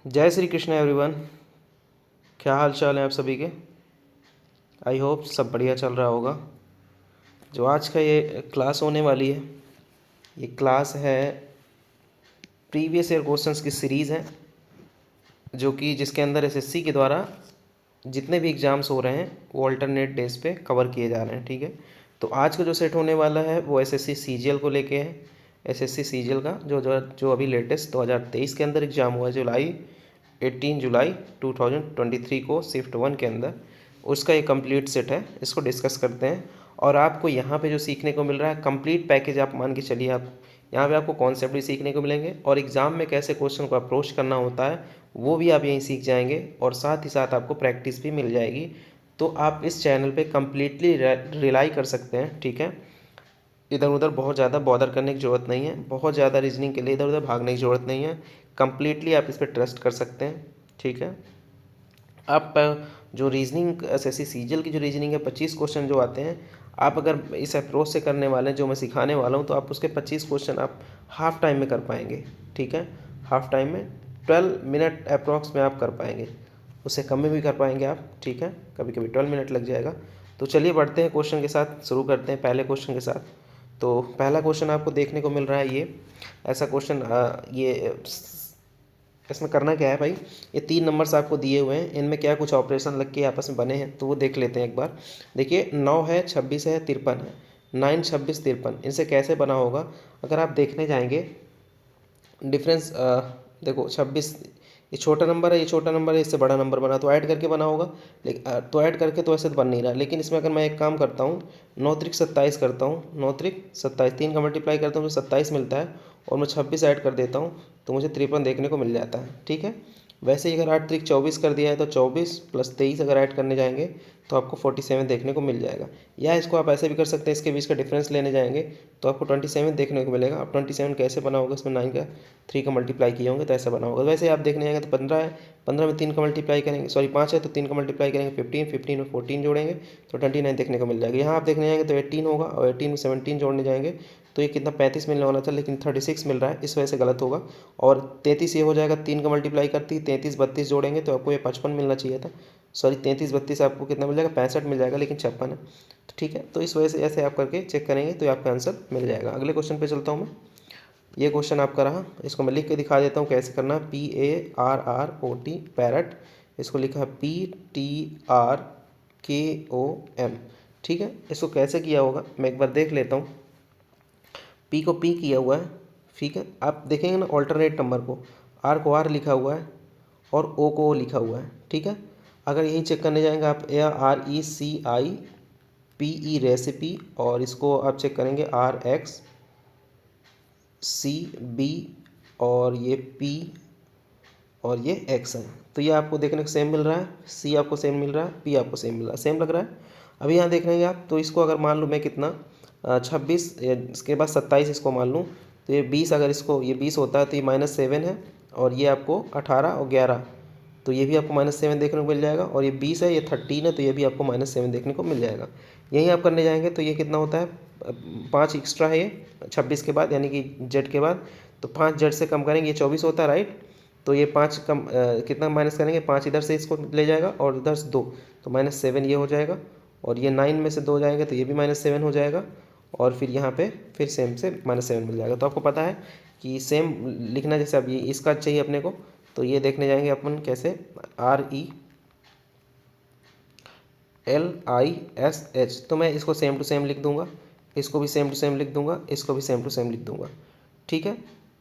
जय श्री कृष्ण एवरीवन। क्या हाल चाल है आप सभी के। आई होप सब बढ़िया चल रहा होगा। जो आज का ये क्लास होने वाली है, ये क्लास है प्रीवियस ईयर क्वेश्चंस की सीरीज़ है, जो कि जिसके अंदर एसएससी के द्वारा जितने भी एग्ज़ाम्स हो रहे हैं वो अल्टरनेट डेज पे कवर किए जा रहे हैं। ठीक है, तो आज का जो सेट होने वाला है वो एसएससी सीजीएल को लेके है। एसएससी सीजीएल का जो अभी लेटेस्ट 2023 के अंदर एग्ज़ाम हुआ है, 18 जुलाई 2023 को शिफ्ट 1 के अंदर, उसका ये कंप्लीट सेट है। इसको डिस्कस करते हैं। और आपको यहाँ पे जो सीखने को मिल रहा है कंप्लीट पैकेज, आप मान के चलिए, आप यहाँ पे आपको कॉन्सेप्ट भी सीखने को मिलेंगे और एग्ज़ाम में कैसे क्वेश्चन को अप्रोच करना होता है वो भी आप यहीं सीख जाएंगे, और साथ ही साथ आपको प्रैक्टिस भी मिल जाएगी। तो आप इस चैनल पे कम्प्लीटली रिलाई कर सकते हैं। ठीक है, इधर उधर बहुत ज़्यादा बॉदर करने की ज़रूरत नहीं है, बहुत ज़्यादा रीजनिंग के लिए इधर उधर भागने की ज़रूरत नहीं है। कम्प्लीटली आप इस पर ट्रस्ट कर सकते हैं। ठीक है, आप जो रीजनिंग एसएससी सीजीएल की जो रीजनिंग है 25 क्वेश्चन जो आते हैं, आप अगर इस अप्रोच से करने वाले हैं जो मैं सिखाने वाला हूँ, तो आप उसके 25 क्वेश्चन आप हाफ टाइम में कर पाएंगे। ठीक है, हाफ टाइम में 12 मिनट अप्रॉक्स में आप कर पाएंगे, उससे कम में भी कर पाएंगे आप। ठीक है, कभी कभी 12 मिनट लग जाएगा। तो चलिए बढ़ते हैं क्वेश्चन के साथ, शुरू करते हैं पहले क्वेश्चन के साथ। तो पहला क्वेश्चन आपको देखने को मिल रहा है, ये ऐसा क्वेश्चन, ये इसमें करना क्या है भाई, ये 3 नंबर्स आपको दिए हुए हैं, इनमें क्या कुछ ऑपरेशन लग के आपस में बने हैं तो वो देख लेते हैं एक बार। देखिए 9 है, 26 है, 53 है, 9, 26, 53, इनसे कैसे बना होगा अगर आप देखने जाएंगे। डिफरेंस देखो, 26 ये छोटा नंबर है, ये छोटा नंबर है, इससे बड़ा नंबर बना तो ऐड करके बना होगा। लेकिन तो ऐड करके तो ऐसे तो बन नहीं रहा, लेकिन इसमें अगर मैं एक काम करता हूँ, 9 त्रिक 27 करता हूँ, 9 त्रिक 27, 3 का मल्टीप्लाई करता हूँ तो 27 मिलता है, और मैं 26 ऐड कर देता हूँ तो मुझे 53 देखने को मिल जाता है। ठीक है, वैसे ही अगर 8 त्रिक 24 कर दिया है तो 24 + 23 अगर ऐड करने जाएंगे तो आपको 47 देखने को मिल जाएगा। या इसको आप ऐसे भी कर सकते हैं, इसके बीच का डिफरेंस लेने जाएंगे तो आपको 27 देखने को मिलेगा। अब 27 कैसे बना होगा, इसमें 9 का 3 का मल्टीप्लाई किए होंगे तो ऐसा बना होगा। वैसे आप देखने जाएंगे तो 15 है, 15 में 3 का मल्टीप्लाई करेंगे, सॉरी 5 है तो 3 का मल्टीप्लाई करेंगे 15, 15 में 14 जोड़ेंगे तो 29 देखने को मिल जाएगा। यहाँ आप देखने जाएंगे तो 18 होगा, और 18 में 17 जोड़ने जाएंगे तो ये कितना 35 मिलने वाला था, लेकिन 36 मिल रहा है, इस वजह से गलत होगा। और 33 ये हो जाएगा, 3 का मल्टीप्लाई करती 33, 32 जोड़ेंगे तो आपको ये 55 मिलना चाहिए था। सॉरी 33, 32 आपको कितना मिल जाएगा, 65 मिल जाएगा, लेकिन 56 है। तो ठीक है, तो इस वजह से ऐसे आप करके चेक करेंगे तो आपका आंसर मिल जाएगा। अगले क्वेश्चन पे चलता हूँ मैं। ये क्वेश्चन आपका रहा, इसको मैं लिख के दिखा देता हूँ कैसे करना। PARROT पैरट, इसको लिखा है PTRKOM। ठीक है, इसको कैसे किया होगा मैं एक बार देख लेता हूँ। P को P किया हुआ है, ठीक है, आप देखेंगे ना ऑल्टरनेट नंबर को, R को R लिखा हुआ है और O को O लिखा हुआ है। ठीक है, अगर यही चेक करने जाएंगे आप, RECIPE रेसिपी, और इसको आप चेक करेंगे RXCB, और ये P और ये X है, तो ये आपको देखने को सेम मिल रहा है। C आपको सेम मिल रहा है, P आपको सेम मिल रहा है, सेम लग रहा है। अभी यहाँ देख रहे हैं आप, तो इसको अगर मान लूँ मैं कितना 26, इसके बाद 27 इसको मान लूँ तो ये 20, अगर इसको ये 20 होता है तो ये -7 है, और ये आपको 18 और 11, तो ये भी आपको -7 देखने को मिल जाएगा। और ये 20 है, ये 13 है, तो ये भी आपको -7 देखने को मिल जाएगा। यहीं आप करने जाएंगे तो ये कितना होता है, 5 एक्स्ट्रा है ये 26 के बाद, यानी कि जेड के बाद, तो 5 जेड से कम करेंगे, ये 24 होता है, राइट। तो ये 5 कम कितना माइनस करेंगे, 5 इधर से इसको ले जाएगा और इधर से 2, तो -7 ये हो जाएगा। और ये 9 में से 2 जाएंगे तो ये भी -7 हो जाएगा, और फिर यहाँ पे फिर सेम से -7 मिल जाएगा। तो आपको पता है कि सेम लिखना, जैसे अब ये इसका चाहिए अपने को, तो ये देखने जाएंगे अपन कैसे, RELISH, तो मैं इसको सेम टू सेम लिख दूंगा, इसको भी सेम टू सेम लिख दूंगा, इसको भी सेम टू सेम लिख दूंगा। ठीक है,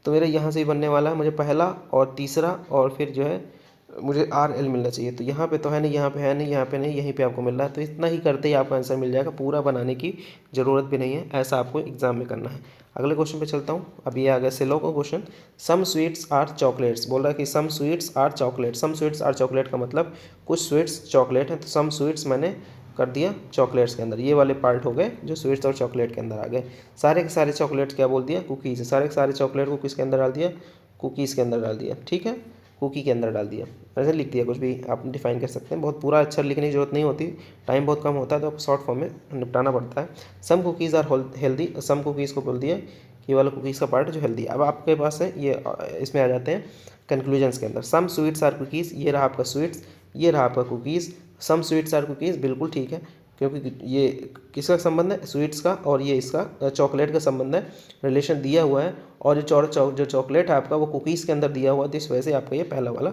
तो मेरे यहाँ से ही बनने वाला है, मुझे पहला और तीसरा और फिर जो है मुझे RL मिलना चाहिए। तो यहाँ पे तो है नहीं, यहाँ पे है नहीं, यहाँ पे नहीं, यहीं पे आपको मिल रहा है, तो इतना ही करते ही आपका आंसर मिल जाएगा, पूरा बनाने की ज़रूरत भी नहीं है, ऐसा आपको एग्जाम में करना है। अगले क्वेश्चन पे चलता हूँ। अभी आ गया सिलो का question. Some sweets are chocolates, बोल रहा है कि some sweets are chocolate. Some sweets are chocolate का मतलब कुछ स्वीट्स चॉकलेट हैं, तो सम स्वीट्स मैंने कर दिया चॉकलेट्स के अंदर, ये वाले पार्ट हो गए जो स्वीट्स और चॉकलेट के अंदर आ गए। सारे के सारे चॉकलेट्स क्या बोल दिया, कुकीज़, सारे के सारे चॉकलेट को किसके अंदर डाल दिया, कुकीज़ के अंदर डाल दिया। ठीक है, कुकी के अंदर डाल दिया, ऐसे लिख दिया, कुछ भी आप डिफाइन कर सकते हैं, बहुत पूरा अक्षर लिखने की जरूरत नहीं होती, टाइम बहुत कम होता है तो आपको शॉर्ट फॉर्म में निपटाना पड़ता है। Some cookies are healthy, some cookies को बोल दिया कि ये वाला कुकीज़ का पार्ट जो हेल्दी है। अब आपके पास है ये, इसमें आ जाते हैं कंक्लूजन्स के अंदर। सम स्वीट्स आर कुकीज़, ये रहा आपका स्वीट्स, ये रहा आपका cookies. Some sweets are cookies बिल्कुल ठीक है, क्योंकि ये किसका संबंध है, स्वीट्स का, और ये इसका चॉकलेट का संबंध है, रिलेशन दिया हुआ है। और ये जो चॉकलेट है आपका वो कुकीज़ के अंदर दिया हुआ है, तो इस वजह से आपका ये पहला वाला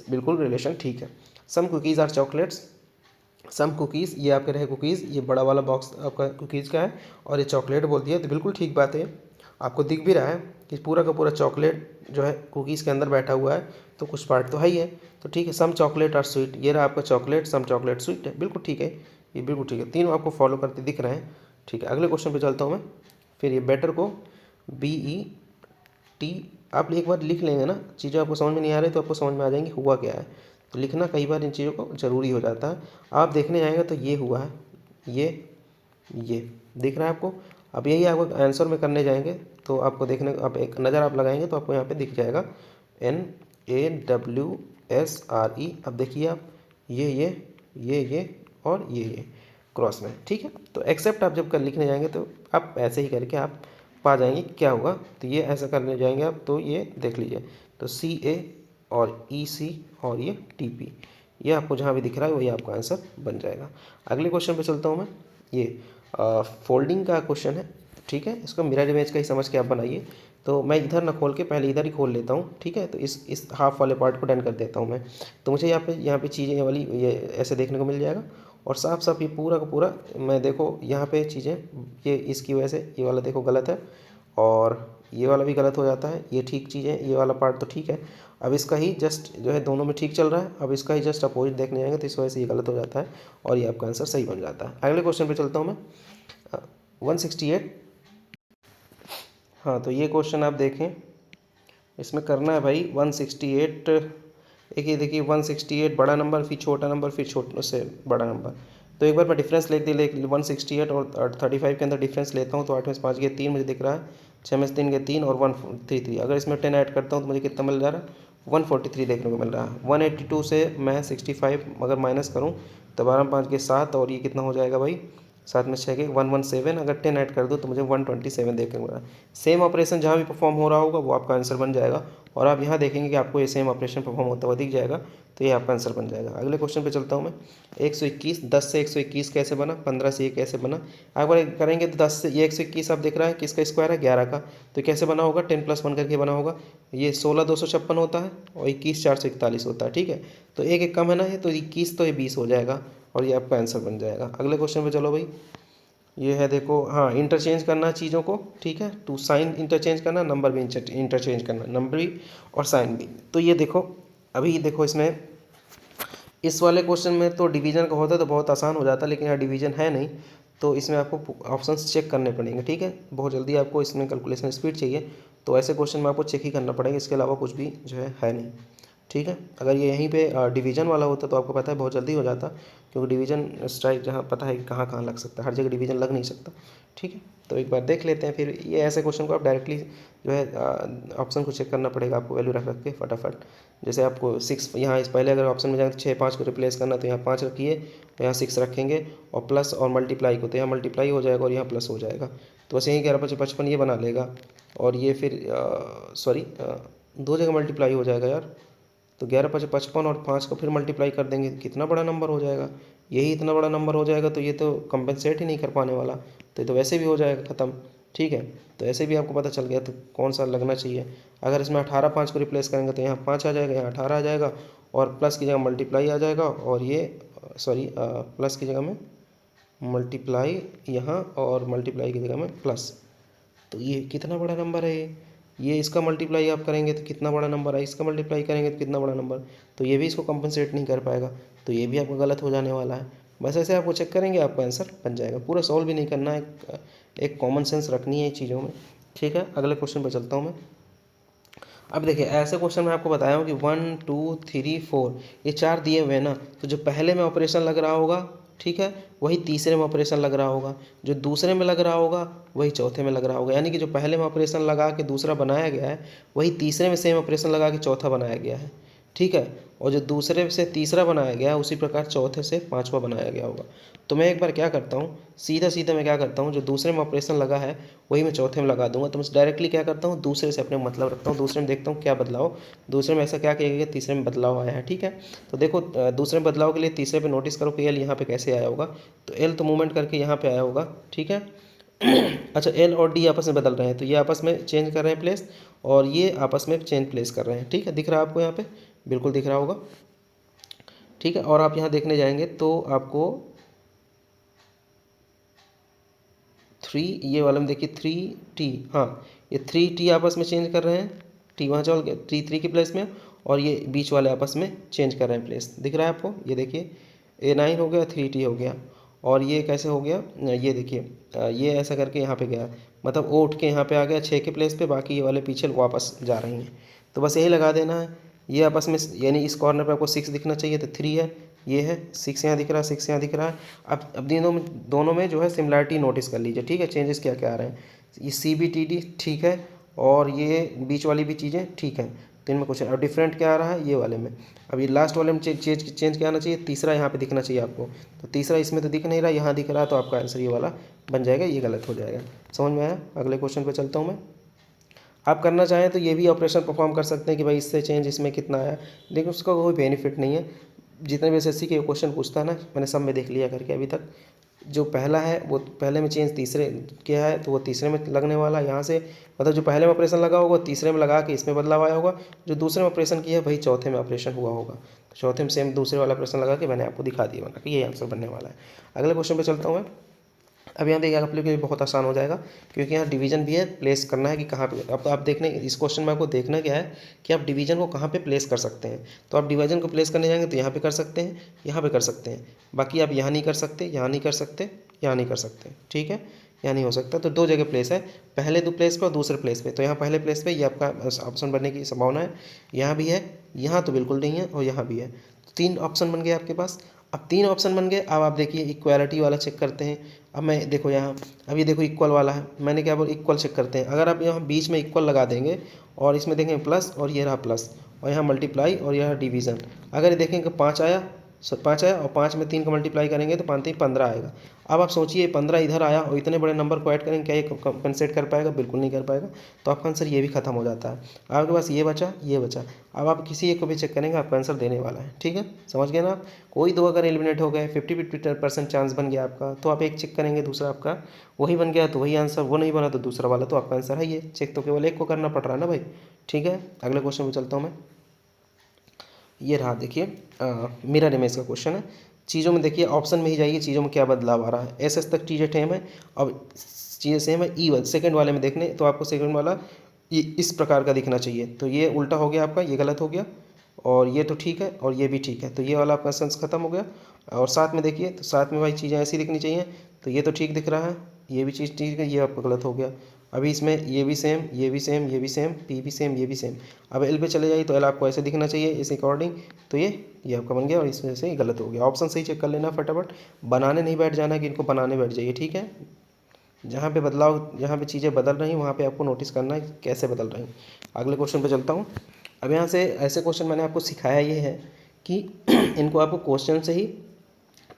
बिल्कुल रिलेशन ठीक है। Some cookies are chocolates, some cookies, ये आपके रहे कुकीज़, ये बड़ा वाला बॉक्स आपका कुकीज़ का है, और ये चॉकलेट बोल दिया, तो बिल्कुल ठीक बात है। आपको दिख भी रहा है कि पूरा का पूरा चॉकलेट जो है कुकीज़ के अंदर बैठा हुआ है, तो कुछ पार्ट तो है ही है, तो ठीक है। सम चॉकलेट आर स्वीट, ये रहा आपका चॉकलेट, सम चॉकलेट स्वीट है, बिल्कुल ठीक है, ये बिल्कुल ठीक है, तीनों आपको फॉलो करते दिख रहे हैं, ठीक है। अगले क्वेश्चन पे चलता हूँ मैं। फिर ये बेटर को BET आप एक बार लिख लेंगे ना, चीज़ें आपको समझ में नहीं आ रही तो आपको समझ में आ जाएंगी हुआ क्या है, तो लिखना कई बार इन चीज़ों को ज़रूरी हो जाता है। आप देखने जाएंगे तो ये हुआ है, ये दिख रहा है आपको। अब यही आपको आंसर में करने जाएंगे तो आपको देखने, आप एक नज़र आप लगाएंगे तो आपको यहाँ पे दिख जाएगा NAWSRE। अब देखिए आप ये और ये क्रॉस में, ठीक है। तो एक्सेप्ट आप जब कर लिखने जाएंगे तो आप ऐसे ही करके आप पा जाएंगे क्या होगा, तो ये ऐसा करने जाएंगे आप, तो ये देख लीजिए, तो CA और EC और ये TP, ये आपको जहाँ भी दिख रहा है वही आपका आंसर बन जाएगा। अगले क्वेश्चन पे चलता हूँ मैं। ये फोल्डिंग का क्वेश्चन है, ठीक है। इसको मिरर इमेज का ही समझ के आप बनाइए। तो मैं इधर ना खोल के पहले इधर ही खोल लेता हूँ, ठीक है। तो इस हाफ वाले पार्ट को डन कर देता हूँ मैं, तो मुझे यहाँ पे चीज़ें वाली ये ऐसे देखने को मिल जाएगा, और साफ साफ ये पूरा का पूरा मैं देखो यहाँ पे चीज़ें, ये इसकी वजह से ये वाला देखो गलत है, और ये वाला भी गलत हो जाता है, ये ठीक चीज़ें, ये वाला पार्ट तो ठीक है। अब इसका ही जस्ट जो है दोनों में ठीक चल रहा है, अब इसका ही जस्ट अपोजिट देखने जाएंगे तो इस वजह से ये गलत हो जाता है, और ये आपका आंसर सही बन जाता है। अगले क्वेश्चन पे चलता हूँ मैं। 168, हाँ तो ये क्वेश्चन आप देखें, इसमें करना है भाई 168, एक ये देखिए 168 बड़ा नंबर, फिर छोटा नंबर, फिर छोटे से बड़ा नंबर। तो एक बार मैं डिफरेंस लेके 168 और 35 के अंदर डिफरेंस लेता हूँ, तो 8 में से 5 गए 3 मुझे दिख रहा है, 6 में से 3 गए 3 और 133। अगर इसमें 10 ऐड करता हूँ तो मुझे कितना मिल जा रहा है, 143 देखने को मिल रहा है। 182 से मैं 65 अगर माइनस करूँ तो 12 में 5 गए 7, और ये कितना हो जाएगा भाई, 7 में 6 गए 117। अगर 10 ऐड कर दूँ तो मुझे 127 देखने को मिल रहा है। सेम ऑपरेशन जहाँ भी परफॉर्म हो रहा होगा वो आपका आंसर बन जाएगा, और आप यहाँ देखेंगे कि आपको ये सेम ऑपरेशन परफॉर्म होता हुआ दिख जाएगा, तो ये आपका आंसर बन जाएगा। अगले क्वेश्चन पे चलता हूँ मैं। 121, 10 से 121 कैसे बना, 15 से ये कैसे बना। अगर करेंगे तो 10 से ये 121 आप देख रहा है किसका स्क्वायर है, 11 का, तो कैसे बना होगा, 10 + 1 करके बना होगा। ये 16 256 होता है, और 21 441 होता है, ठीक है। तो एक एक कम है ना, ये तो 21 तो ये 20 हो जाएगा, और ये आपका आंसर बन जाएगा। अगले क्वेश्चन पे चलो भाई। ये है देखो, हाँ इंटरचेंज करना चीज़ों को, ठीक है। टू साइन इंटरचेंज करना, नंबर भी इंटरचेंज करना, नंबर भी और साइन भी। तो ये देखो, अभी देखो इसमें इस वाले क्वेश्चन में तो डिवीजन का होता तो बहुत आसान हो जाता, लेकिन यहाँ डिवीजन है नहीं, तो इसमें आपको ऑप्शंस चेक करने पड़ेंगे, ठीक है। बहुत जल्दी आपको इसमें कैलकुलेशन स्पीड चाहिए, तो ऐसे क्वेश्चन में आपको चेक ही करना पड़ेगा, इसके अलावा कुछ भी जो है नहीं, ठीक है। अगर ये यहीं पे डिवीजन वाला होता तो आपको पता है बहुत जल्दी हो जाता, क्योंकि डिवीजन स्ट्राइक जहाँ पता है कि कहाँ कहाँ लग सकता है, हर जगह डिवीजन लग नहीं सकता, ठीक है। तो एक बार देख लेते हैं, फिर ये ऐसे क्वेश्चन को आप डायरेक्टली जो है ऑप्शन को चेक करना पड़ेगा आपको, वैल्यू रख रख के फटाफट। जैसे आपको 6 यहाँ इस पहले अगर ऑप्शन में जाए तो 6 5 को रिप्लेस करना, तो यहाँ 5 रखिए, तो यहाँ 6 रखेंगे, और प्लस और मल्टीप्लाई को, तो यहाँ मल्टीप्लाई हो जाएगा और यहाँ प्लस हो जाएगा, तो बस यहीं 11 × 55 ये बना लेगा, और ये फिर सॉरी 2 जगह मल्टीप्लाई हो जाएगा यार, तो 11 × 55 और 5 को फिर मल्टीप्लाई कर देंगे, कितना बड़ा नंबर हो जाएगा, यही इतना बड़ा नंबर हो जाएगा, तो ये तो कंपनसेट ही नहीं कर पाने वाला, तो ये तो वैसे भी हो जाएगा ख़त्म, ठीक है। तो ऐसे भी आपको पता चल गया तो कौन सा लगना चाहिए। अगर इसमें 18 5 को रिप्लेस करेंगे तो यहाँ 5 आ जाएगा, यहाँ 18 आ जाएगा, और प्लस की जगह मल्टीप्लाई आ जाएगा, और ये सॉरी प्लस की जगह में मल्टीप्लाई यहाँ, और मल्टीप्लाई की जगह में प्लस, तो ये कितना बड़ा नंबर है ये इसका मल्टीप्लाई आप करेंगे तो कितना बड़ा नंबर है, इसका मल्टीप्लाई करेंगे तो कितना बड़ा नंबर, तो ये भी इसको कंपनसेट नहीं कर पाएगा, तो ये भी आपका गलत हो जाने वाला है। बस ऐसे आपको चेक करेंगे आपका आंसर बन जाएगा, पूरा सॉल्व भी नहीं करना है, एक कॉमन सेंस रखनी है चीज़ों में, ठीक है। अगले क्वेश्चन पर चलता हूँ मैं। अब देखिए ऐसे क्वेश्चन मैं आपको बताया हूँ कि 1 2 3 4 ये 4 दिए हुए हैं ना, तो जो पहले में ऑपरेशन लग रहा होगा, ठीक है, वही तीसरे में ऑपरेशन लग रहा होगा, जो दूसरे में लग रहा होगा वही चौथे में लग रहा होगा, यानी कि जो पहले में ऑपरेशन लगा के दूसरा बनाया गया है वही तीसरे में सेम ऑपरेशन लगा के चौथा बनाया गया है, ठीक है। और जो दूसरे से तीसरा बनाया गया है उसी प्रकार चौथे से पांचवा बनाया गया होगा। तो मैं एक बार क्या करता हूँ, सीधा सीधा मैं क्या करता हूँ, जो दूसरे में ऑपरेशन लगा है वही मैं चौथे में लगा दूंगा। तो मैं डायरेक्टली क्या करता हूँ, दूसरे से अपने मतलब रखता हूँ, दूसरे में देखता हूँ क्या बदलाव, दूसरे में ऐसा क्या किया गया, तीसरे में बदलाव आया है। ठीक है। तो देखो दूसरे में बदलाव के लिए तीसरे पे नोटिस करो कि एल यहाँ पे कैसे आया होगा। तो एल तो मूवमेंट करके यहाँ पे आया होगा। ठीक है। अच्छा, एल और डी आपस में बदल रहे हैं, तो ये आपस में चेंज कर रहे हैं प्लेस, और ये आपस में चेंज प्लेस कर रहे हैं। ठीक है, दिख रहा है आपको यहाँ पे, बिल्कुल दिख रहा होगा। ठीक है। और आप यहाँ देखने जाएंगे तो आपको 3, ये वाला में देखिए 3T, हाँ ये 3T आपस में चेंज कर रहे हैं, टी वहाँ चल गया T3 के प्लेस में, और ये बीच वाले आपस में चेंज कर रहे हैं प्लेस। दिख रहा है आपको, ये देखिए A9 हो गया, 3T हो गया, और ये कैसे हो गया, ये देखिए ये ऐसा करके यहाँ पे गया, मतलब वो उठ के यहाँ पे आ गया 6 के प्लेस पे, बाकी ये वाले पीछे वापस जा रही हैं। तो बस यही लगा देना है। ये आपस में, यानी इस कॉर्नर पे आपको 6 दिखना चाहिए, तो 3 है, ये है 6 यहाँ दिख रहा है, 6 यहाँ दिख रहा है। अब दोनों में जो है सिमिलरिटी नोटिस कर लीजिए। ठीक है, चेंजेस क्या क्या आ रहे हैं, ये CBTD ठीक है, और ये बीच वाली भी चीज़ें ठीक हैं। तो इनमें कुछ, और डिफरेंट क्या आ रहा है ये वाले में। अब ये लास्ट वाले में चेंज क्या आना चाहिए, तीसरा यहाँ पे दिखना चाहिए आपको। तो तीसरा इसमें तो दिख नहीं रहा, यहाँ दिख रहा है, तो आपका आंसर ये वाला बन जाएगा, ये गलत हो जाएगा। समझ में आया। अगले क्वेश्चन पे चलता हूँ मैं। आप करना चाहें तो ये भी ऑपरेशन परफॉर्म कर सकते हैं कि भाई इससे चेंज इसमें कितना आया, लेकिन उसका कोई बेनिफिट नहीं है। जितने भी SSC के क्वेश्चन पूछता है ना, मैंने सब में देख लिया करके अभी तक, जो पहला है वो पहले में चेंज तीसरे किया है तो वो तीसरे में लगने वाला, यहाँ से मतलब जो पहले में ऑपरेशन लगा होगा तीसरे में लगा के इसमें बदलाव आया होगा, जो दूसरे में ऑपरेशन किया है वही चौथे में ऑपरेशन हुआ होगा। तो चौथे में सेम दूसरे वाला ऑपरेशन लगा के मैंने आपको दिखा दिया बना कि ये आंसर बनने वाला है। अगले क्वेश्चन पे चलता हूँ मैं। अब यहाँ देखिए आप लोग के लिए बहुत आसान हो जाएगा, क्योंकि यहाँ डिवीजन भी है, प्लेस करना है कि कहाँ पे। अब तो आप देखने, इस क्वेश्चन में आपको देखना क्या है कि आप डिवीजन को कहाँ पे प्लेस कर सकते हैं। तो आप डिवीजन को प्लेस करने जाएंगे तो यहाँ पे कर सकते हैं, यहाँ पे कर सकते हैं, बाकी आप यहाँ नहीं कर सकते, यहाँ नहीं कर सकते, यहाँ नहीं कर सकते। ठीक है, यहाँ नहीं हो सकता। तो 2 जगह प्लेस है, पहले 2 प्लेस पे और दूसरे प्लेस पे। तो यहाँ पहले प्लेस पे ये आपका ऑप्शन बनने की संभावना है, यहाँ भी है, यहाँ तो बिल्कुल नहीं है, और यहाँ भी है। तो 3 ऑप्शन बन गए आपके पास। अब 3 ऑप्शन बन गए, अब आप देखिए इक्वालिटी वाला चेक करते हैं। अब मैं देखो यहाँ, अब ये देखो इक्वल वाला है, मैंने क्या बोला, इक्वल चेक करते हैं। अगर आप यहाँ बीच में इक्वल लगा देंगे और इसमें देखेंगे प्लस, और ये रहा प्लस, और यहाँ मल्टीप्लाई, और यह डिवीज़न, अगर ये देखेंगे 5 आया, 5 आया, और 5 में 3 का मल्टीप्लाई करेंगे तो 5 3 15 आएगा। अब आप सोचिए 15 इधर आया और इतने बड़े नंबर को ऐड करेंगे, क्या ये कंपनसेट कर पाएगा, बिल्कुल नहीं कर पाएगा। तो आपका आंसर ये भी खत्म हो जाता है। आपके पास ये बचा, ये बचा। अब आप किसी एक को भी चेक करेंगे, आपका आंसर देने वाला है। ठीक है, समझ गए ना आप। कोई 2 अगर एलिमिनेट हो गए, 50% चांस बन गया आपका, तो आप एक चेक करेंगे, दूसरा आपका वही बन गया तो वही आंसर, वो नहीं बना तो दूसरा वाला, तो आपका आंसर है ये। चेक तो केवल एक को करना पड़ रहा है ना भाई। ठीक है, अगले क्वेश्चन में चलता हूँ मैं। ये रहा देखिए मिरर इमेज का क्वेश्चन है। चीज़ों में देखिए ऑप्शन में ही जाइए, चीज़ों में क्या बदलाव आ रहा है। एस तक चीज़ें सेम है, अब चीज़ें सेम है। ई सेकंड वाले में देखने तो आपको सेकंड वाला ये इस प्रकार का दिखना चाहिए, तो ये उल्टा हो गया आपका, ये गलत हो गया, और ये तो ठीक है, और ये भी ठीक है, तो ये वाला आपका सेंस खत्म हो गया। और साथ में देखिए, तो साथ में भाई चीज़ें ऐसी दिखनी चाहिए, तो ये तो ठीक दिख रहा है, ये भी चीज़ ठीक है, ये आपका गलत हो गया। अभी इसमें ये भी सेम, ये भी सेम, ये भी सेम, पी भी सेम, ये भी सेम। अब एल पे चले जाइए तो एल आपको ऐसे दिखना चाहिए इस अकॉर्डिंग, तो ये आपका बन गया, और इस वजह से ये गलत हो गया। ऑप्शन सही चेक कर लेना फटाफट, बनाने नहीं बैठ जाना कि इनको बनाने बैठ जाइए। ठीक है, जहाँ पे बदलाव, जहाँ पे चीज़ें बदल रही हैं वहाँ पे आपको नोटिस करना है कैसे बदल रही हैं। अगले क्वेश्चन पे चलता हूँ। अब यहाँ से ऐसे क्वेश्चन मैंने आपको सिखाया ये है कि इनको आपको क्वेश्चन से ही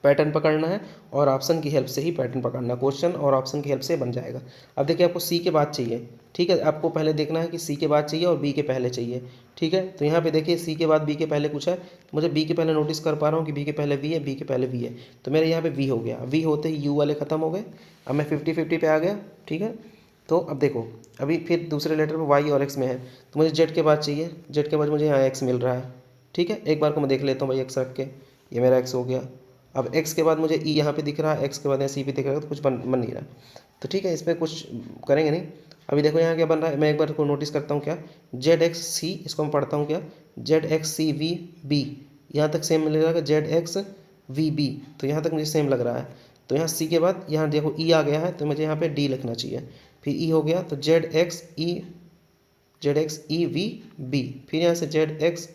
पैटर्न पकड़ना है, और ऑप्शन की हेल्प से ही पैटर्न पकड़ना। क्वेश्चन और ऑप्शन की हेल्प से बन जाएगा। अब देखिए आपको सी के बाद चाहिए, ठीक है, आपको पहले देखना है कि सी के बाद चाहिए और बी के पहले चाहिए। ठीक है, तो यहाँ पे देखिए सी के बाद बी के पहले कुछ है, मुझे बी के पहले नोटिस कर पा रहा हूँ कि बी के पहले वी है, बी के पहले वी है, तो मेरे यहाँ पे वी हो गया। वी होते ही यू वाले ख़त्म हो गए, अब मैं 50-50 पे आ गया। ठीक है, तो अब देखो अभी फिर दूसरे लेटर पे वाई और एक्स में है, तो मुझे जेड के बाद चाहिए, जेड के बाद मुझे यहाँ एक्स मिल रहा है। ठीक है, एक बार को मैं देख लेता हूँ भाई, एक्स रख के, ये मेरा एक्स हो गया। अब एक्स के बाद मुझे ई यहाँ पे दिख रहा है, एक्स के बाद यहाँ सी भी दिख रहा है, तो कुछ बन नहीं रहा। तो ठीक है, इस पर कुछ करेंगे नहीं। अभी देखो यहाँ क्या बन रहा है, मैं एक बार को नोटिस करता हूँ क्या, जेड एक्स सी, इसको मैं पढ़ता हूँ क्या, Z X C V B, यहाँ तक सेम मिलेगा, जेड एक्स वी बी, तो यहाँ तक मुझे सेम लग रहा है। तो यहाँ सी के बाद यहाँ देखो ई आ गया है, तो मुझे यहाँ पे डी लिखना चाहिए, फिर ई हो गया, तो Z X E V B, फिर यहाँ से जेड एक्स,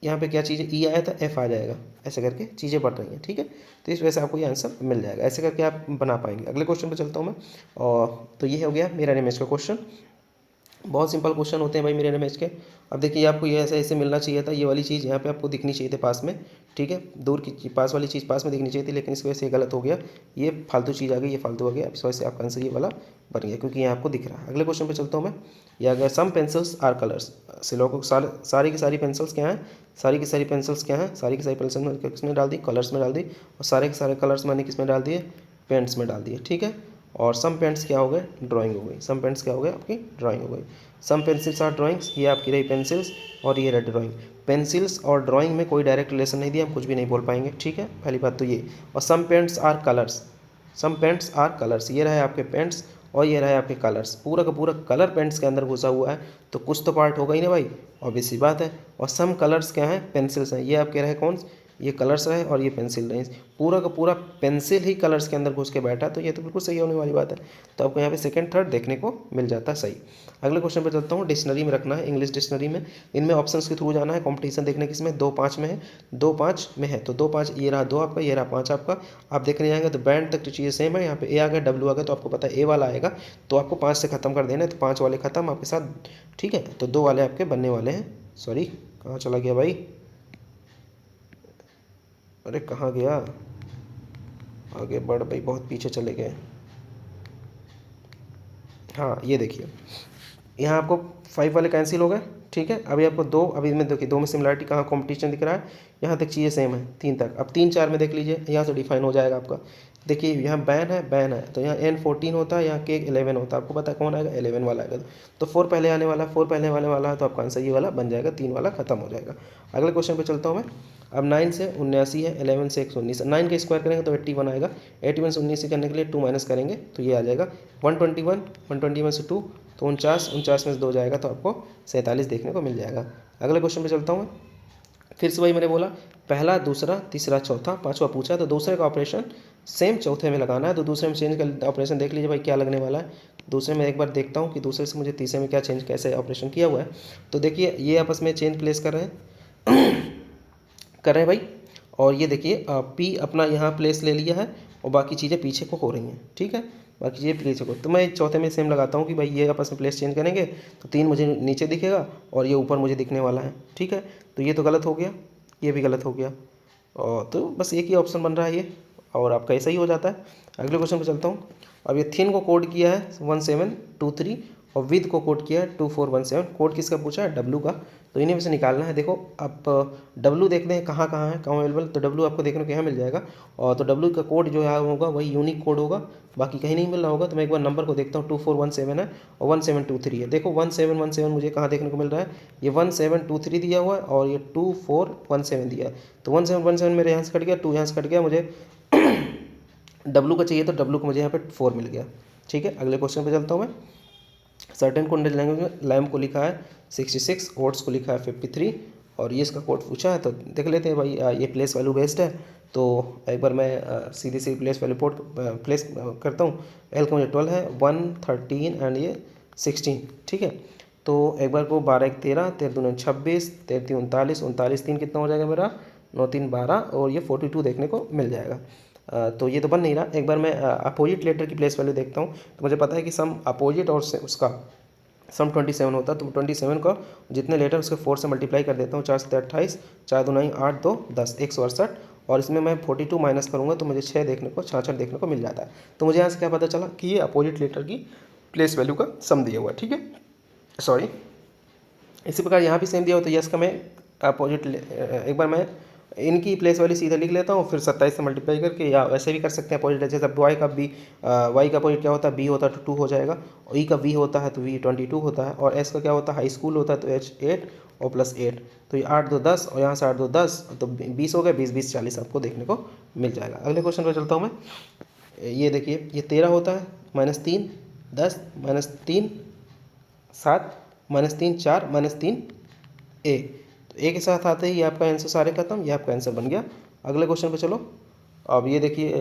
यहाँ पे क्या चीज़ ई आया था, एफ आ जाएगा, ऐसे करके चीज़ें बढ़ रही हैं। ठीक है, तो इस वजह से आपको ये आंसर मिल जाएगा, ऐसे करके आप बना पाएंगे। अगले क्वेश्चन पे चलता हूँ मैं, और तो ये हो गया मेरा इमेज का क्वेश्चन। बहुत सिंपल क्वेश्चन होते हैं भाई मेरे रमेश के। अब देखिए आपको ये ऐसे ऐसे मिलना चाहिए था, ये वाली चीज़ यहाँ पे आपको दिखनी चाहिए थी पास में, ठीक है, दूर की पास वाली चीज़ पास में दिखनी चाहिए थी, लेकिन इस वजह से ये गलत हो गया, ये फालतू चीज़ आ गई, ये फालतू आ गया, इस वजह से आपका आंसर ये वाला बन गया, क्योंकि यहाँ आपको दिख रहा है। अगले क्वेश्चन पर चलता हूँ मैं। ये आ गया सम पेंसिल्स आर कलर्स। सिलोको सारी की सारी पेंसिल्स क्या हैं, सारी की सारी पेंसिल्स क्या हैं, सारी की सारी पेंसिल किसमें डाल दी, कलर्स में डाल दी, और सारे के सारे कलर्स मैंने किस में डाल दिए, पेंट्स में डाल दिए, ठीक है। और सम पेंट्स क्या हो गए, ड्राइंग हो गई, सम पेंट्स क्या हो गए, आपकी ड्राइंग हो गई। सम पेंसिल्स आर ड्राइंग्स, ये आपकी रही पेंसिल्स और ये रही ड्राइंग। पेंसिल्स और ड्राइंग में कोई डायरेक्ट रिलेशन नहीं दिया, हम कुछ भी नहीं बोल पाएंगे, ठीक है, पहली बात तो ये। और some paints are colours, some paints are colours, ये रहे आपके पेंट्स और ये रहे आपके कलर्स, पूरा का पूरा कलर पेंट्स के अंदर घुसा हुआ है, तो कुछ तो पार्ट होगा ही ना भाई, ऑब्वियस सी बात है। और सम कलर्स क्या हैं, पेंसिल्स हैं, ये आपके रहे कौन, ये कलर्स रहे और ये पेंसिल रहे, पूरा का पूरा पेंसिल ही कलर्स के अंदर घुस के बैठा, तो ये तो बिल्कुल सही होने वाली बात है। तो आपको यहाँ पे सेकंड थर्ड देखने को मिल जाता है सही। अगले क्वेश्चन पे चलता हूँ, डिक्शनरी में रखना है, इंग्लिश डिक्शनरी में, इनमें ऑप्शंस के थ्रू जाना है, कंपटीशन देखने किसमें, 2-5 में है, 2-5 में है, तो 2-5, ये रहा 2 आपका, ये रहा 5 आपका। आप देखने जाएंगे तो बैंड तक तो चीज़ें सेम है, यहाँ पे ए आ गया, डब्ल्यू आ गया, तो आपको पता है ए वाला आएगा, तो आपको 5 से खत्म कर देना है, तो 5 वाले खत्म आपके साथ, ठीक है, तो 2 वाले आपके बनने वाले हैं। सॉरी, कहाँ चला गया भाई, अरे कहाँ गया, आगे बढ़ भाई, बहुत पीछे चले गए। हाँ ये देखिए, यहाँ आपको 5 वाले कैंसिल हो गए, ठीक है। अभी आपको 2, अभी में देखिए 2 में सिमिलरिटी कहाँ, कंपटीशन दिख रहा है, यहाँ तक चीज़ें सेम है 3 तक। अब 3-4 में देख लीजिए, यहाँ से डिफाइन हो जाएगा आपका। देखिए यहाँ बैन है तो यहाँ N14 होता है, यहाँ K 11 होता है, आपको पता है कौन आएगा, 11 वाला आएगा, तो 4 पहले आने वाला है, 4 पहले आने वाला है, तो आपका आंसर ये वाला बन जाएगा, 3 वाला खत्म हो जाएगा। अगले क्वेश्चन पे चलता हूँ मैं। अब 9 से 79 है, 11 से 119, 9 का स्क्वायर करेंगे तो 81 आएगा, 81 से 19 करने के लिए 2 माइनस करेंगे तो ये आ जाएगा 121, 121 से 2 तो 49, 49 में से 2 जाएगा, तो आपको 47 देखने को मिल जाएगा। अगले क्वेश्चन पे चलता हूँ मैं। फिर से वही मैंने बोला, पहला दूसरा तीसरा चौथा पांचवा पूछा, तो दूसरे का ऑपरेशन सेम चौथे में लगाना है, तो दूसरे में चेंज कर ऑपरेशन देख लीजिए भाई क्या लगने वाला है। दूसरे में एक बार देखता हूँ कि दूसरे से मुझे तीसरे में क्या चेंज कैसे ऑपरेशन किया हुआ है। तो देखिए ये आपस में चेंज प्लेस कर रहे हैं कर रहे हैं भाई, और ये देखिए पी अपना यहाँ प्लेस ले लिया है और बाकी चीज़ें पीछे को हो रही हैं, ठीक है, बाकी चीज़ें पीछे को। तो मैं चौथे में सेम लगाता हूँ कि भाई ये आपस में प्लेस चेंज करेंगे तो 3 मुझे नीचे दिखेगा और ये ऊपर मुझे दिखने वाला है, ठीक है। तो ये तो गलत हो गया, ये भी गलत हो गया, और तो बस एक ही ऑप्शन बन रहा है ये, और आपका ऐसा ही हो जाता है। अगले क्वेश्चन पर चलता हूँ। अब ये थिन को कोड किया है 1723 और विद को कोड किया है 2417, कोड किसका पूछा है, डब्लू का, तो इन्हीं में से निकालना है। देखो आप डब्लू देखते हैं कहाँ कहाँ है, कहाँ अवेलेबल, तो डब्लू आपको देखने को यहाँ मिल जाएगा, और तो डब्लू का कोड जो है होगा वही यूनिक कोड होगा, बाकी कहीं नहीं मिल रहा होगा। तो मैं एक बार नंबर को देखता हूँ, 2417 है और 1723 है। देखो 1717 मुझे कहाँ देखने को मिल रहा है, ये 1723 दिया हुआ है और ये 2417 दिया है, तो 1717 मेरे यहाँ से कट गया, 2 यहाँ से कट गया, मुझे डब्लू का चाहिए तो डब्लू को मुझे यहाँ पे 4 मिल गया, ठीक है। अगले क्वेश्चन पे चलता हूँ मैं। सर्टेन कोडेड लैंग्वेज में लैम्प को लिखा है 66, ओट्स को लिखा है 53, और ये इसका कोड पूछा है, तो देख लेते हैं भाई। ये प्लेस वैल्यू बेस्ड है, तो एक बार मैं सीधी सी प्लेस वैल्यू प्लेस करता हूँ। एल का मुझे 12 है, 1 13 एंड ये 16, ठीक है। तो एक बार को 12 1 13, 13 दूनी 26, 13 3 39, 39 3 कितना हो जाएगा मेरा, 9 3 12, और ये 42 देखने को मिल जाएगा। तो ये तो बन नहीं रहा। एक बार मैं अपोजिट लेटर की प्लेस वैल्यू देखता हूँ, तो मुझे पता है कि सम अपोजिट और उसका सम 27 होता है, तो 27 का जितने लेटर उसके 4 से मल्टीप्लाई कर देता हूँ, 4 से 28, 4 2 9 8 2 10, 168, और इसमें मैं 42 माइनस करूँगा तो मुझे 6 देखने को 66 देखने को मिल जाता है। तो मुझे यहाँ से क्या पता चला कि ये अपोजिट लेटर की प्लेस वैल्यू का सम दिया हुआ है, ठीक है, सॉरी। इसी प्रकार यहाँ भी सेम दिया हो, तो यस का मैं अपोजिट एक बार मैं इनकी प्लेस वैल्यू सीधा लिख लेता हूँ, फिर 27 से मल्टीप्लाई करके, या वैसे भी कर सकते हैं अपोजिट, जैसे वाई का बी, वाई का अपोजिट क्या होता है, बी होता है तो 2 हो जाएगा, और ई का वी होता है तो वी 22 होता है, और एस का क्या होता है, हाई स्कूल होता है तो एच 8 और प्लस 8, तो ये 8 2 10, और यहाँ से 8 2 10, तो 20 हो गया, 20 20 40 आपको देखने को मिल जाएगा। अगले क्वेश्चन पर चलता हूँ मैं। ये देखिए ये 13 होता है, -3 10, -3 7, -3 4, -3 ए, तो ए के साथ आते ही ये आपका आंसर सारे खत्म, ये आपका आंसर बन गया। अगले क्वेश्चन पे चलो। अब ये देखिए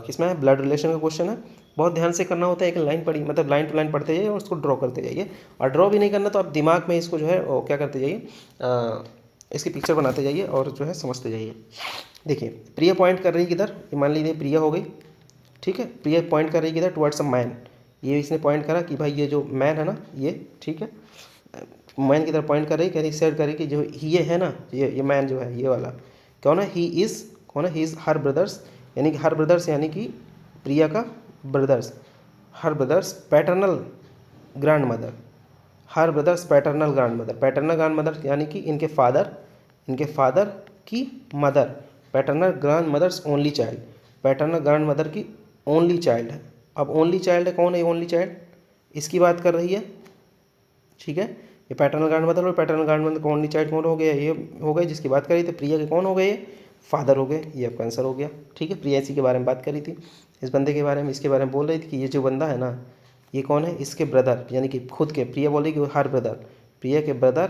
किसमें है, ब्लड रिलेशन का क्वेश्चन है, बहुत ध्यान से करना होता है, एक लाइन पढ़ी मतलब लाइन टू लाइन पढ़ते जाइए और उसको ड्रॉ करते जाइए, और ड्रॉ भी नहीं करना तो आप दिमाग में इसको जो है वो क्या करते जाइए, इसकी पिक्चर बनाते जाइए और जो है समझते जाइए। देखिए प्रिया पॉइंट कर रही है किधर, मान लीजिए प्रिया हो गई, ठीक है, प्रिया पॉइंट कर रही है किधर, टुवर्ड्स अ मैन, ये इसने पॉइंट करा कि भाई ये जो मैन है ना ये, ठीक है, मैन की तरफ पॉइंट कर रही, कह रही सेट कर रही कि जो ये है ना, ये मैन जो है ये वाला कौन है, ही इज़ कौन है, ही इज़ हर ब्रदर्स, यानी कि हर ब्रदर्स यानी कि प्रिया का brothers, her brothers paternal grand mother, her brothers paternal grand mother, paternal grand mother यानी कि इनके फादर की mother, paternal grand mother's only child, paternal grand mother की ओनली चाइल्ड है। अब ओनली चाइल्ड है, कौन है ओनली चाइल्ड, इसकी बात कर रही है, ठीक है। ये पैटर्नल ग्रैंड मदर और पैटर्नल ग्रैंड मदर का ओनली चाइल्ड कौन हो गया, ये हो गए जिसकी बात करी थी प्रिया के, कौन हो गए, फादर हो गए, ये आपका आंसर हो गया, ठीक है। प्रिया इसी के बारे में बात करी थी, इस बंदे के बारे में, इसके बारे में बोल रही थी कि ये जो बंदा है ना ये कौन है, इसके ब्रदर यानी कि खुद के, प्रिया बोल रही कि हर ब्रदर, प्रिया के ब्रदर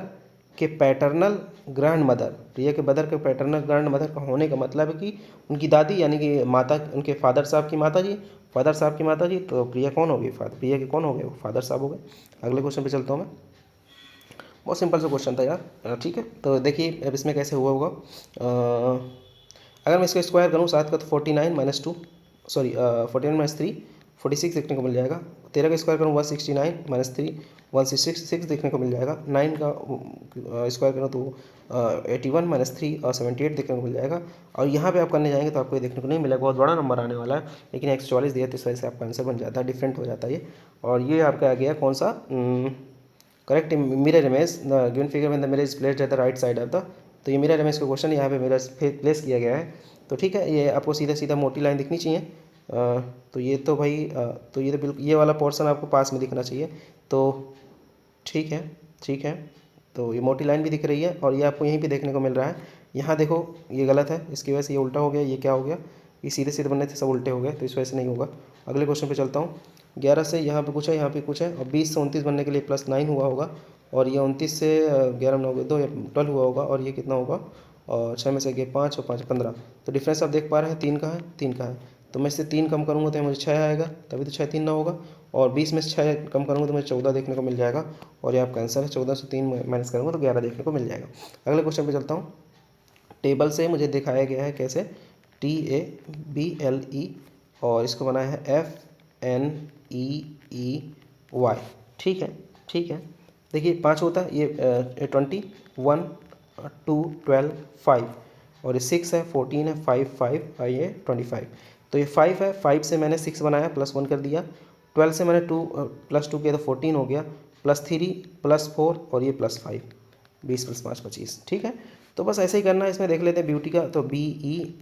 के पैटर्नल ग्रैंड मदर, प्रिया के ब्रदर के पैटर्नल ग्रैंड मदर का होने का मतलब है कि उनकी दादी यानी कि माता, उनके फादर साहब की माता जी, फादर साहब की माता जी, तो प्रिया कौन हो गई, प्रिया के कौन हो गए, वो फादर साहब हो गए। अगले क्वेश्चन पे चलता हूँ मैं, बहुत सिंपल सा क्वेश्चन था यार, ठीक है। तो देखिए अब इसमें कैसे हुआ होगा, अगर मैं इसको स्क्वायर करूँ 7 का तो 49 माइनस 2, सॉरी 49 माइनस 3 46 देखने को मिल जाएगा। 13 का स्क्वायर करूँ 169 माइनस 3 166 देखने को मिल जाएगा। 9 का स्क्वायर करूँ तो 81 माइनस 3 और 78 देखने को मिल जाएगा। और यहाँ पे आप करने जाएंगे तो आपको ये देखने को नहीं मिलेगा, बहुत बड़ा नंबर आने वाला है, लेकिन 144 दिया तो इस वजह से आपका आंसर बन जाता है, डिफरेंट हो जाता है ये। और ये आपका आ गया कौन सा, correct mirror image, the given figure when the mirror is placed at the right side of the, तो ये मिरर इमेज का क्वेश्चन यहाँ पे मिरर प्लेस किया गया है। तो ठीक है, ये आपको सीधा सीधा मोटी लाइन दिखनी चाहिए, तो ये तो भाई तो ये तो बिल्कुल ये वाला पोर्शन आपको पास में दिखना चाहिए, तो ठीक है, ठीक है। तो ये मोटी लाइन भी दिख रही है और ये आपको यहीं पे देखने को मिल रहा है। यहाँ देखो ये गलत है, इसकी वजह से ये उल्टा हो गया, ये क्या हो गया, ये सीधे सीधे बनने थे सब उल्टे हो गए, तो इस वजह से नहीं होगा। अगले क्वेश्चन पे चलता हूँ। 11 से यहाँ पे कुछ है, यहाँ पे कुछ है, और 20 से 29 बनने के लिए +9 हुआ होगा, और ये 29 से 11 में 2 12 हुआ होगा, और ये कितना होगा, और 6 में से गए 5 और 5 15, तो डिफरेंस आप देख पा रहे हैं 3 का है, 3 का है, तो मैं इससे 3 कम करूँगा तो मुझे 6 आएगा, तभी तो 6 3 ना होगा, और 20 में से 6 कम करूँगा तो मुझे 14 देखने को मिल जाएगा, और ये आपका आंसर है। 14 से 3 माइनस करूँगा तो 11 देखने को मिल जाएगा। अगले क्वेश्चन पे चलता हूँ। टेबल से मुझे दिखाया गया है कैसे, TABLE, और इसको बनाया है FNEEY, ठीक है, ठीक है। देखिए 5 होता है, ये 20 1 2 12 5, और ये 6 है 14 है 5 5 और ये 25, तो ये 5 है, 5 से मैंने 6 बनाया +1 कर दिया, 12 से मैंने 2 +2 किया तो 14 हो गया, +3 +4 और ये +5, 20 + 5 25, ठीक है। तो बस ऐसे ही करना है। इसमें देख लेते हैं ब्यूटी का, तो BEAUTY,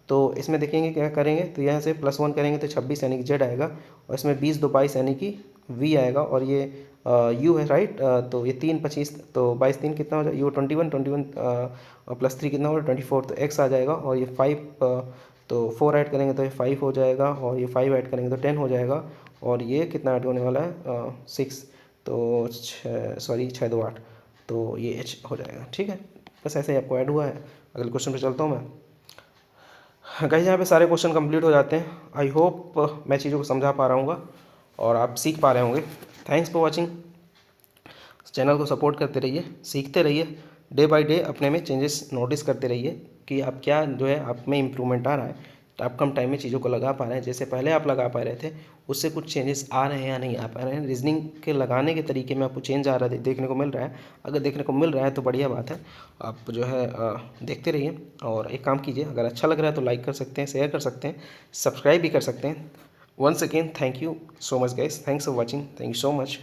तो इसमें देखेंगे क्या करेंगे, तो यहाँ से +1 करेंगे तो 26 यानी कि Z आएगा, और इसमें 20 2 22 यानी कि V आएगा, और ये U है राइट, तो ये 3 25, तो 22 3 कितना हो जाएगा, U 21 और +3 कितना होगा 24, तो X आ जाएगा, और ये 5 तो 4 ऐड करेंगे तो ये 5 हो जाएगा, और ये 5 ऐड करेंगे तो 10 हो जाएगा, और ये कितना ऐड होने वाला है 6, तो 6 2 8, तो ये H हो जाएगा, ठीक है। बस ऐसे ही आपको ऐड हुआ है। अगले क्वेश्चन पे चलता हूँ मैं। गाइस यहाँ पे सारे क्वेश्चन कंप्लीट हो जाते हैं। आई होप मैं चीज़ों को समझा पा रहा हूँ और आप सीख पा रहे होंगे। Thanks for watching. चैनल को सपोर्ट करते रहिए, सीखते रहिए, डे बाय डे अपने में चेंजेस नोटिस करते रहिए कि आप क्या जो है आप में इम्प्रूवमेंट आ रहा है, तो आप कम टाइम में चीज़ों को लगा पा रहे हैं, जैसे पहले आप लगा पा रहे थे उससे कुछ चेंजेस आ रहे हैं या नहीं आ पा रहे हैं। रीजनिंग के लगाने के तरीके में आपको चेंज आ रहा है, देखने को मिल रहा है। अगर देखने को मिल रहा है तो बढ़िया बात है, आप जो है देखते रहिए। और एक काम कीजिए, अगर अच्छा लग रहा है तो लाइक कर सकते हैं, शेयर कर सकते हैं, सब्सक्राइब भी कर सकते हैं। Once again thank you so much guys, thanks for watching, thank you so much.